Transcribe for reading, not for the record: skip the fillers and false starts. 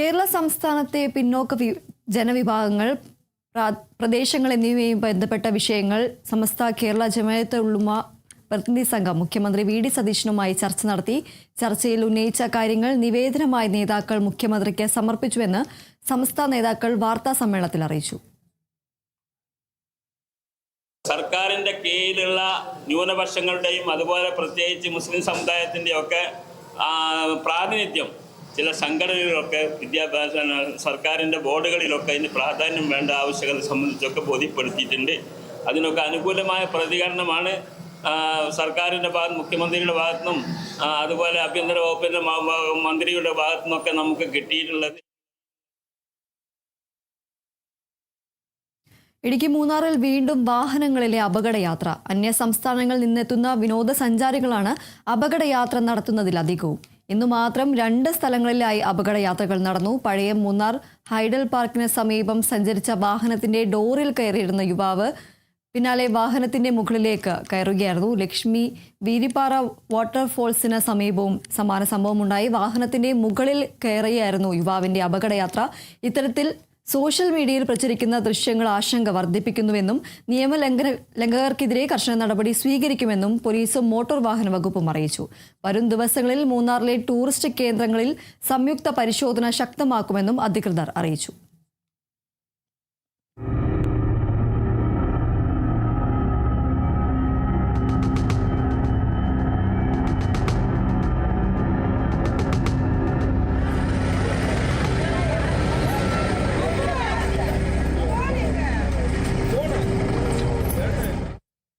കേരള സംസ്ഥാനത്തെ പിന്നോക്ക ജനവിഭാഗങ്ങൾ പ്രദേശങ്ങൾ എന്നിവയും ബന്ധപ്പെട്ട വിഷയങ്ങൾ സമസ്ത കേരള ജമാഅത്തെ ഉലമ പ്രതിനിധി സംഘം മുഖ്യമന്ത്രി വി.ഡി. സതീശനുമായി ചർച്ച നടത്തി. ചർച്ചയിൽ ഉന്നയിച്ച കാര്യങ്ങൾ നിവേദനമായി നേതാക്കൾ മുഖ്യമന്ത്രിക്ക് സമർപ്പിച്ചുവെന്ന് സമസ്ത നേതാക്കൾ വാർത്താ സമ്മേളനത്തിൽ അറിയിച്ചു. സർക്കാരിന്റെ കീഴിലുള്ള ന്യൂനപക്ഷങ്ങളുടെയും അതുപോലെ പ്രത്യേകിച്ച് മുസ്ലിം സമുദായത്തിൻ്റെയും ഒക്കെ പ്രാതിനിധ്യം ചില സംഘടനകളിലൊക്കെ വിദ്യാഭ്യാസ സർക്കാരിൻ്റെ ബോർഡുകളിലൊക്കെ ഇതിന് പ്രാധാന്യം വേണ്ട ആവശ്യകത സംബന്ധിച്ചൊക്കെ ബോധ്യപ്പെടുത്തിയിട്ടുണ്ട്. അതിനൊക്കെ അനുകൂലമായ പ്രതികരണമാണ് സർക്കാരിൻ്റെ മുഖ്യമന്ത്രിയുടെ ഭാഗത്തുനിന്നും അതുപോലെ ആഭ്യന്തര വകുപ്പിൻ്റെ മന്ത്രിയുടെ ഭാഗത്തുനിന്നൊക്കെ നമുക്ക് കിട്ടിയിട്ടുള്ളത്. ഇടുക്കി മൂന്നാറിൽ വീണ്ടും വാഹനങ്ങളിലെ അപകടയാത്ര. അന്യ സംസ്ഥാനങ്ങളിൽ നിന്നെത്തുന്ന വിനോദസഞ്ചാരികളാണ് അപകടയാത്ര നടത്തുന്നതിൽ അധികവും. ഇന്നു മാത്രം 2 സ്ഥലങ്ങളിലായി അപകടയാത്രകൾ നടന്നു. പഴയ മൂന്നാർ ഹൈഡൽ പാർക്കിന് സമീപം സഞ്ചരിച്ച വാഹനത്തിന്റെ ഡോറിൽ കയറിയിരുന്ന യുവാവ് പിന്നാലെ വാഹനത്തിന്റെ മുകളിലേക്ക് കയറുകയായിരുന്നു. ലക്ഷ്മി വീരിപ്പാറ വാട്ടർഫോൾസിന് സമീപവും സമാന സംഭവമുണ്ടായി. വാഹനത്തിന്റെ മുകളിൽ കയറിയായിരുന്നു യുവാവിന്റെ അപകടയാത്ര. ഇത്തരത്തിൽ സോഷ്യൽ മീഡിയയിൽ പ്രചരിക്കുന്ന ദൃശ്യങ്ങൾ ആശങ്ക വർദ്ധിപ്പിക്കുന്നുവെന്നും നിയമലംഘകർക്കെതിരെ കർശന നടപടി സ്വീകരിക്കുമെന്നും പോലീസും മോട്ടോർ വാഹന വകുപ്പും അറിയിച്ചു. വരും ദിവസങ്ങളിൽ മൂന്നാറിലെ ടൂറിസ്റ്റ് കേന്ദ്രങ്ങളിൽ സംയുക്ത പരിശോധന ശക്തമാക്കുമെന്നും അധികൃതർ അറിയിച്ചു.